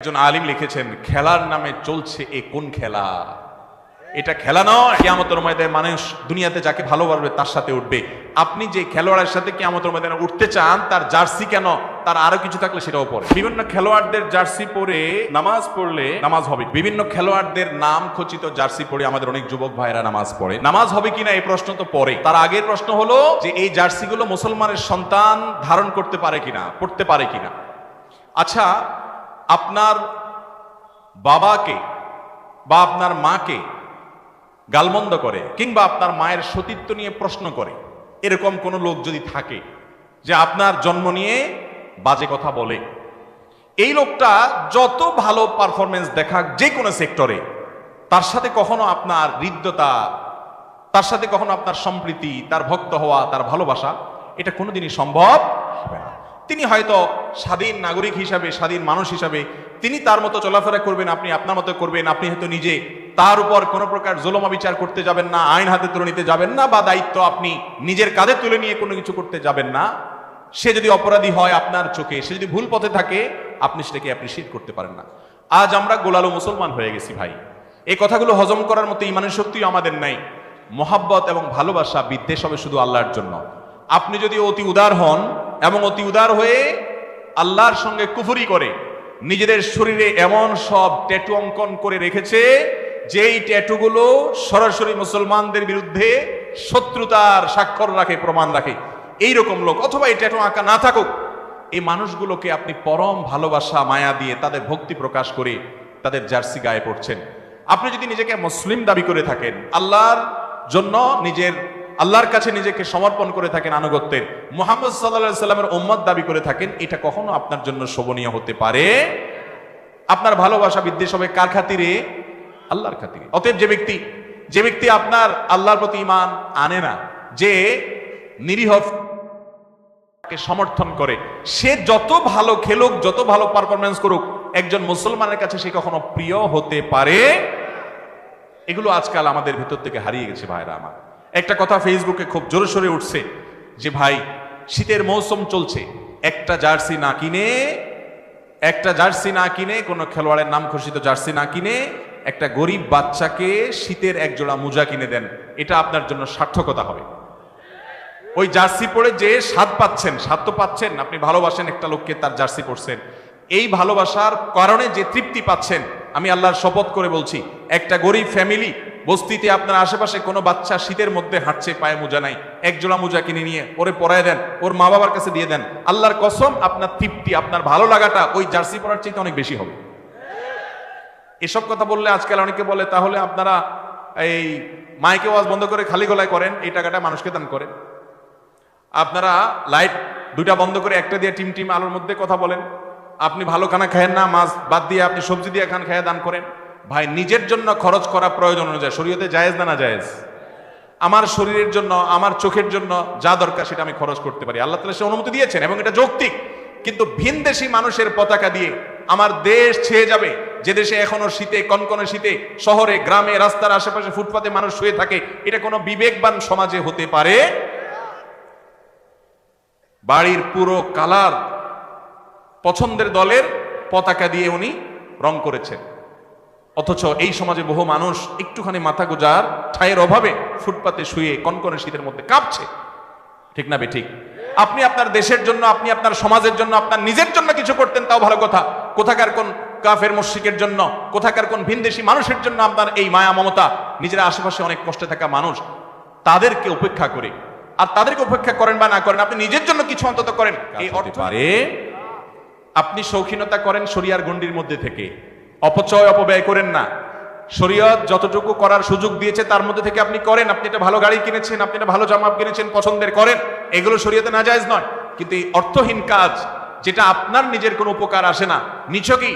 একজন আলিম লিখেছেন, খেলার নামে চলছে এ কোন খেলা? এটা খেলা নয়। কিয়ামতের ময়দানে মানুষ দুনিয়াতে যাকে ভালোবাসবে তার সাথে উঠবে। আপনি যে খেলোয়াড়ের সাথে কিয়ামতের ময়দানে উঠতে চান, তার জার্সি কেন, তার আরো কিছু থাকলে সেটাও পরে। বিভিন্ন খেলোয়াড়দের জার্সি পরে নামাজ পড়লে নামাজ হবে। বিভিন্ন খেলোয়াড়দের নাম খচিত জার্সি পরে আমাদের অনেক যুবক ভাইরা নামাজ পড়ে। নামাজ হবে কিনা এই প্রশ্ন তো পরে। তার আগের প্রশ্ন হলো যে এই জার্সিগুলো মুসলমানের সন্তান ধারণ করতে পারে কিনা, পড়তে পারে কিনা। আচ্ছা, আপনার বাবাকে বা আপনার মাকে গালমন্দ করে কিংবা আপনার মায়ের সতীত্ব নিয়ে প্রশ্ন করে, এরকম কোন লোক যদি থাকে যে আপনার জন্ম নিয়ে বাজে কথা বলে, এই লোকটা যত ভালো পারফরমেন্স দেখাক যে কোনো সেক্টরে, তার সাথে কখনো আপনার হৃদ্যতা, তার সাথে কখনো আপনার সম্প্রীতি, তার ভক্ত হওয়া, তার ভালোবাসা, এটা কোনোদিনই সম্ভব হবে না। তিনি হয়তো স্বাধীন নাগরিক হিসাবে, স্বাধীন মানুষ হিসাবে তিনি তার মতো চলাফেরা করবেন, আপনি আপনার মতো করবেন। আপনি হয়তো নিজে তার উপর কোনো প্রকার জুলুম বিচার করতে যাবেন না, আইন হাতে তুলে নিতে যাবেন না, বা দায়িত্ব আপনি নিজের কাঁধে তুলে নিয়ে কোনো কিছু করতে যাবেন না। সে যদি অপরাধী হয় আপনার চোখে, সে যদি ভুল পথে থাকে, আপনি সেটাকে অ্যাপ্রিসিয়েট করতে পারেন না। আজ আমরা গোলালো মুসলমান হয়ে গেছি ভাই। এই কথাগুলো হজম করার মতো ইমানের শক্তিও আমাদের নাই। মোহাব্বত এবং ভালোবাসা, বিদ্বেষ হবে শুধু আল্লাহর জন্য। আপনি যদি অতি উদার হন এবং অতি উদার হয়ে আল্লাহর সঙ্গে কুফরি করে নিজেদের শরীরে এমন সব ট্যাটু অঙ্কন করে রেখেছে যেই ট্যাটুগুলো সরাসরি মুসলমানদের বিরুদ্ধে শত্রুতার স্বাক্ষর রাখে, প্রমাণ রাখে, এইরকম লোক, অথবা এই ট্যাটু আঁকা না থাকুক, এই মানুষগুলোকে আপনি পরম ভালোবাসা মায়া দিয়ে তাদের ভক্তি প্রকাশ করে তাদের জার্সি গায়ে পড়ছেন। আপনি যদি নিজেকে মুসলিম দাবি করে থাকেন, আল্লাহর জন্য আল্লাহর কাছে নিজেকে সমর্পণ করে থাকেন, আনুগত্যের মুহাম্মদ সাল্লাল্লাহু আলাইহি সাল্লামের উম্মত দাবি করে থাকেন, এটা কখনো আপনার জন্য শোভনীয় হতে পারে। আপনার ভালোবাসা বিদ্বেষ হবে কার খাতিরে? আল্লাহর খাতিরে। অতএব যে ব্যক্তি আপনার আল্লাহর প্রতি ঈমান আনে না, যে নিরীহ সমর্থন করে, সে যত ভালো খেলুক, যত ভালো পারফরমেন্স করুক, একজন মুসলমানের কাছে সে কখনো প্রিয় হতে পারে? এগুলো আজকাল আমাদের ভেতর থেকে হারিয়ে গেছে ভাইরা আমার। একটা কথা ফেসবুকে খুব জোরে সোরে উঠছে যে ভাই, শীতের মৌসুম চলছে, একটা জার্সি না কিনে, কোনো খেলোয়াড়ের নাম ঘোষিত জার্সি না কিনে একটা গরিব বাচ্চাকে শীতের এক জোড়া মোজা কিনে দেন, এটা আপনার জন্য সার্থকতা হবে। ওই জার্সি পরে যে স্বাদ তো পাচ্ছেন, আপনি ভালোবাসেন একটা লোককে, তার জার্সি পরছেন, এই ভালোবাসার কারণে যে তৃপ্তি পাচ্ছেন, আমি আল্লাহর শপথ করে বলছি, একটা গরিব ফ্যামিলি বস্তিতে আপনার আশেপাশে কোনো বাচ্চা শীতের মধ্যে হাঁটছে, পায়ে মোজা নাই, এক জোড়া মোজা কিনে নিয়ে ওরে পরায় দেন, ওর মা বাবার কাছে দিয়ে দেন, আল্লাহর কসম আপনার তৃপ্তি, আপনার ভালো লাগাটা ওই জার্সি পরার চেয়ে অনেক বেশি হবে। এসব কথা বললে আজকাল অনেকে বলে, তাহলে আপনারা এই মাইকে ওয়াজ বন্ধ করে খালি গলায় করেন, এই টাকাটা মানুষকে দান করেন। আপনারা লাইট দুইটা বন্ধ করে একটা দিয়ে টিম আলোর মধ্যে কথা বলেন। আপনি ভালো খানা খায়েন না, মাছ বাদ দিয়ে আপনি সবজি দিয়ে খান, খায় দান করেন। ভাই, নিজের জন্য খরচ করা প্রয়োজন অনুযায়ী শরীয়তে জায়েজ না জায়েজ? আমার শরীরের জন্য, আমার চোখের জন্য যা দরকার সেটা আমি খরচ করতে পারি, আল্লাহ তাআলা সে অনুমতি দিয়েছেন এবং এটা যৌক্তিক। কিন্তু ভিনদেশি মানুষের পতাকা দিয়ে আমার দেশ ছেয়ে যাবে, যে দেশে এখনো শীতে, কনকনে শীতে, শহরে, গ্রামে, রাস্তার আশেপাশে, ফুটপাতে মানুষ শুয়ে থাকে, এটা কোনো বিবেকবান সমাজে হতে পারে? বাড়ির পুরো কালার পছন্দের দলের পতাকা দিয়ে উনি রং করেছেন, অথচ এই সমাজে বহু মানুষ একটুখানি মাথা গোজার ঠায়ের অভাবে ফুটপাতে শুয়ে কনকনে শীতের মধ্যে কাঁপছে। ঠিক না বেঠিক? আপনি আপনার দেশের জন্য, আপনি আপনার সমাজের জন্য, আপনার নিজের জন্য কিছু করতেন, তাও ভালো কথা। কোথাকার কোন কাফের মুশরিকের জন্য, কোথাকার কোন ভিনদেশি মানুষের জন্য আপনার এই মায়া মমতা, নিজের আশেপাশে অনেক কষ্টে থাকা মানুষ, তাদেরকে উপেক্ষা করে, আর তাদেরকে উপেক্ষা করেন বা না করেন, আপনি নিজের জন্য কিছু অন্তত করেন, এই অর্থ পারে। আপনি শৌখিনতা করেন শরিয়ার গণ্ডির মধ্যে থেকে, অপচয় অপব্যয় করেন না। শরীয়ত যতটুকু করার সুযোগ দিয়েছে তার মধ্যে থেকে আপনি করেন। আপনি একটা ভালো গাড়ি কিনেছেন, আপনি একটা ভালো জামা কিনেছেন, পছন্দের করেন, এগুলো শরীয়তে নাজায়েজ নয়। কিন্তু এই অর্থহীন কাজ, যেটা আপনার নিজের কোনো উপকার আসে না, নিছকই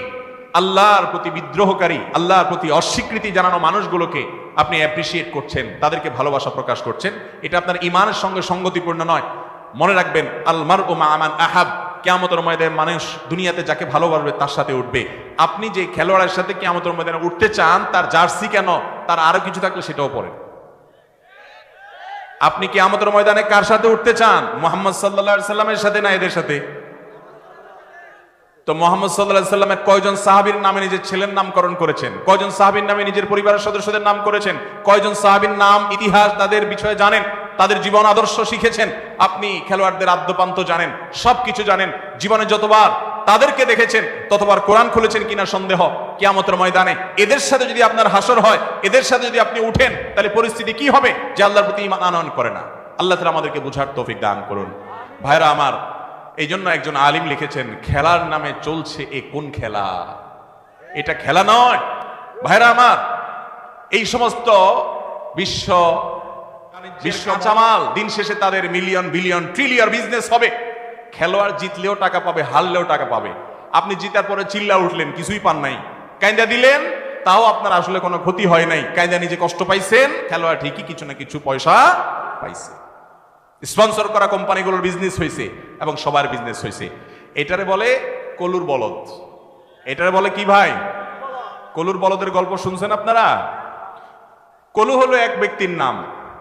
আল্লাহর প্রতি বিদ্রোহকারী, আল্লাহর প্রতি অস্বীকৃতি জানানো মানুষগুলোকে আপনি অ্যাপ্রিসিয়েট করছেন, তাদেরকে ভালোবাসা প্রকাশ করছেন, এটা আপনার ঈমানের সঙ্গে সঙ্গতিপূর্ণ নয়। মনে রাখবেন, আল মারউ মা মান আহাব, কিয়ামতের ময়দানে মানুষ দুনিয়াতে যাকে ভালোবাসবে তার সাথে উঠবে। আপনি যে খেলোয়াড়ের সাথে কিয়ামতের ময়দানে উঠতে চান, তার জার্সি কেন, তার আরো কিছু থাকলে সেটাও পরেন। আপনি কিয়ামতের ময়দানে কার সাথে উঠতে চান? মুহাম্মদ সাল্লাল্লাহু আলাইহি সাল্লামের সাথে না এদের সাথে? তো মোহাম্মদ সাল্লাল্লাহু আলাইহি সাল্লামের কয়জন সাহাবীর নামে নিজের ছেলের নামকরণ করেছেন, কয়জন সাহাবীর নামে নিজের পরিবারের সদস্যদের নাম করেছেন, কয়জন সাহাবীর নাম ইতিহাস তাদের বিষয়ে জানেন, তাদের জীবন আদর্শ শিখেছেন। আপনি খেলোয়াড়দের আদ্যপান্ত জানেন, সবকিছু জানেন। জীবনে যতবার তাদেরকে দেখেছেন ততবার কোরআন খুলেছেন কিনা সন্দেহ। কিয়ামতের ময়দানে এদের সাথে যদি আপনার হাসর হয়, এদের সাথে যদি আপনি উঠেন, তাহলে পরিস্থিতি কি হবে? যে আল্লাহর প্রতি ঈমান আনয়ন করে না। আল্লাহ তাআলা আমাদেরকে বুঝার তৌফিক দান করুন। ভাইরা আমার, এই জন্য একজন আলিম লিখেছেন, খেলার নামে চলছে এ কোন খেলা? এটা খেলা নয় ভাইরা আমার। এই সমস্ত বিশ্ব জামাল দিন শেষে তাদের মিলিয়ন বিলিয়ন ট্রিলিয়ন বিজনেস হবে। খেলোয়াড় জিতলেও টাকা পাবে, হারলেও টাকা পাবে। আপনি জিতার পরে চিল্লা উঠলেন, কিছুই পান নাই, কাইন্দা দিলেন, তাও আপনার আসলে কোনো ক্ষতি হয় নাই। কাইন্দা নিজে কষ্ট পাইছেন, খেলোয়াড় ঠিকই কিছু না কিছু পয়সা পাইছে। স্পন্সর করা কোম্পানিগুলোর বিজনেস হয়েছে এবং সবার বিজনেস হয়েছে। এটারে বলে কলুর বলদ। এটারে বলে কি ভাই? কলুর বলদের গল্প শুনছেন আপনারা? কলু হলো এক ব্যক্তির নাম,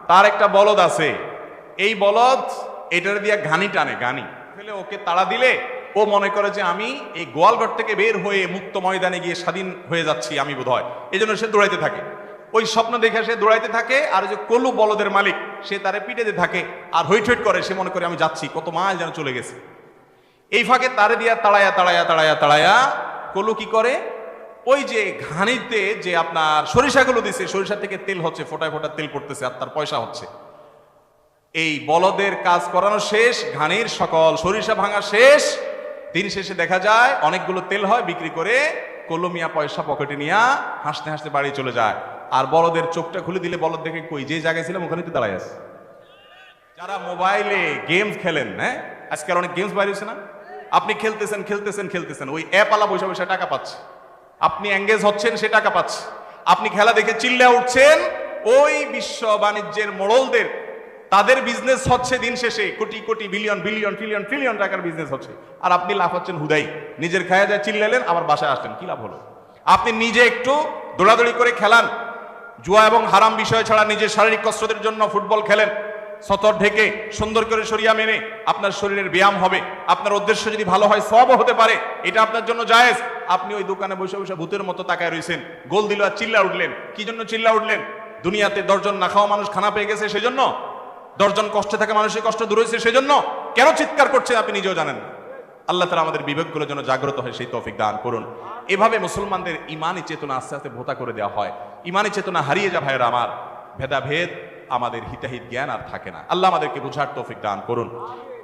তার একটা বলদ আছে। এই বলদ এটারে দিয়ে ঘানি টানে, ঘানি ফেলে ওকে তাড়া দিলে ও মনে করে যে আমি এই গোয়ালঘর থেকে বের হয়ে মুক্ত ময়দানে গিয়ে স্বাধীন হয়ে যাচ্ছি আমি বোধহয়। এই জন্য সে দৌড়াইতে থাকে, ওই স্বপ্ন দেখে সে দৌড়াইতে থাকে। আর যে কলু বলদের মালিক, সে তারে পিটাইতে থাকে আর হইট হইট করে। সে মনে করে আমি যাচ্ছি, কত মাইল যেন চলে গেছে। এই ফাঁকে তারে দিয়া তাড়ায়া তাড়ায়া তাড়ায়া তাড়ায়া কলু কি করে, ওই যে ঘানিতে যে আপনার সরিষাগুলো দিছে, সরিষা থেকে তেল হচ্ছে, ফোটায় ফোটায় তেল পড়তেছে আর তার পয়সা হচ্ছে। এই বলদের কাজ করানো শেষ, ঘানির সকল সরিষা ভাঙা শেষ। দিন শেষে দেখা যায় অনেকগুলো তেল হয়, বিক্রি করে কলু মিয়া পয়সা পকেটে নিয়ে হাসতে হাসতে বাড়ি চলে যায়। আর বলদের চোখটা খুলে দিলে বলদ দেখে, কই যে জায়গায় ছিলাম ওখানে তো দাঁড়ায় আছে। যারা মোবাইলে গেমস খেলেন, হ্যাঁ আজকাল অনেক গেমস বাইরে হয়েছে না, আপনি খেলতেছেন খেলতেছেন খেলতেছেন, ওই অ্যাপ আলা বসে বসে টাকা পাচ্ছে, আপনি এঙ্গেজ হচ্ছেন, সে টাকা পাচ্ছে। আপনি খেলা দেখে চিল্লা উঠছেন, ওই বিশ্ব বাণিজ্যের মোড়লদের তাদের বিজনেস হচ্ছে দিন শেষে crore crore billion billion trillion trillion টাকার বিজনেস হচ্ছে। আর আপনি লাভ হচ্ছেন হুদাই, নিজের খায়া যায় চিল্লালেন, আবার বাসায় আসলেন, কি লাভ হলো? আপনি নিজে একটু দৌড়াদৌড়ি করে খেলান, জুয়া এবং হারাম বিষয় ছাড়া নিজের শারীরিক কসরতের জন্য ফুটবল খেলেন, সতর ঢেকে সুন্দর করে শরিয়া মেনে আপনার শরীরের ব্যায়াম হবে। আপনার উদ্দেশ্য যদি ভালো হয়, সওয়াবও হতে পারে, এটা আপনার জন্য জায়েজ। আপনি ওই দোকানে বসে বসে ভূতের মতো তাকায় রইছেন, গোল দিল আর চিল্লা উঠলেন। কি জন্য চিল্লা উঠলেন? দুনিয়াতে 10 জন না খাওয়া মানুষ খানা পেয়ে গেছে সেজন্য? 10 জন কষ্টে থাকা মানুষের কষ্ট দূর হয়েছে সেজন্য? কেন চিৎকার করছে আপনি নিজেও জানেন না। আল্লাহ তাআলা আমাদের বিবেকগুলো যেন জাগ্রত হয় সেই তৌফিক দান করুন। এভাবে মুসলমানদের ইমানি চেতনা আস্তে আস্তে ভোতা করে দেওয়া হয়। ইমানি চেতনা হারিয়ে যা ভাইয়েরা আমার, ভেদাভেদ আমাদের হিতাহিত জ্ঞান আর থাকে না। আল্লাহ আমাদেরকে বুঝার তৌফিক দান করুন।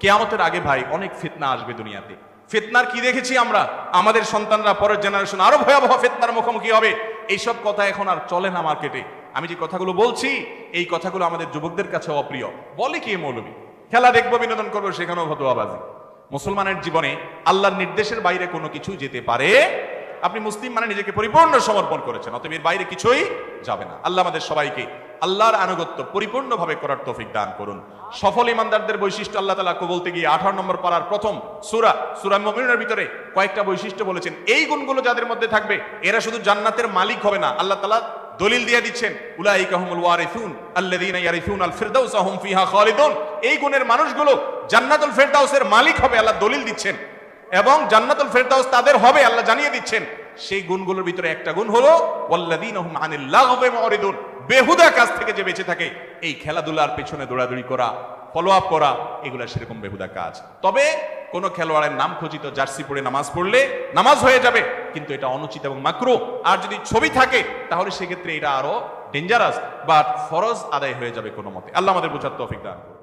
কিয়ামতের আগে ভাই অনেক ফিতনা আসবে দুনিয়াতে। ফিতনার কি দেখেছি আমরা? আমাদের সন্তানরা, পরের জেনারেশন আরো ভয়াবহ ফিতনার মুখোমুখি হবে। এইসব কথা এখন আর চলে না মার্কেটে। আমি যে কথাগুলো বলছি, এই কথাগুলো আমাদের যুবকদের কাছে অপ্রিয়। বলে কি মৌলবী, খেলা দেখবো, বিনোদন করবো, সেখানেও ফতোয়াবাজি। মুসলমানের জীবনে আল্লাহর নির্দেশের বাইরে কোনো কিছু যেতে পারে। আপনি মুসলিম মানে নিজেকে পরিপূর্ণ সমর্পণ করেছেন, অতএব এর বাইরে কিছুই যাবে না। আল্লাহ আমাদের সবাইকে আল্লাহর আনুগত্য পরিপূর্ণভাবে করার তৌফিক দান করুন। সফল ইমানদারদের বৈশিষ্ট্য আল্লাহ তাআলা বলতে গিয়ে 18 নম্বর পারার প্রথম সূরা মুমিনুনের ভিতরে কয়েকটা বৈশিষ্ট্য বলেছেন। এই গুণগুলো যাদের মধ্যে থাকবে, এরা শুধু জান্নাতের মালিক হবে না, আল্লাহ তাআলা দলিল দিয়ে দিচ্ছেন, উলাইকা হুমুল ওয়ারিসুন আল্লাযীনা ইয়ারিসুনাল ফিরদাউসা হুম ফিহা খালিদুন। এই গুণের মানুষগুলো জান্নাতুল ফিরদাউসের মালিক হবে, আল্লাহ দলিল দিচ্ছেন। এবং জান্নাতুল ফিরদাউস তাদের হবে, আল্লাহ জানিয়ে দিচ্ছেন। সেই গুণগুলোর ভিতরে একটা গুণ হলো ওয়াল্লাযীনা হুম আনিল লাগবি মুরিদুন। বেহুদা কাজ থেকে যে বেঁচে থাকে, এই খেলাধুলার পেছনে দৌড়াদৌড়ি করা, ফলো আপ করা, এগুলা সেরকম বেহুদা কাজ। তবে কোন খেলোয়াড়ের নাম খচিত জার্সি পরে নামাজ পড়লে নামাজ হয়ে যাবে, কিন্তু এটা অনুচিত এবং মাকরুহ। আর যদি ছবি থাকে তাহলে সেক্ষেত্রে এটা আরো ডেঞ্জারাস, বাট ফরজ আদায় হয়ে যাবে কোনো মতে। আল্লাহ আমাদের বোঝার তৌফিক দান করুন।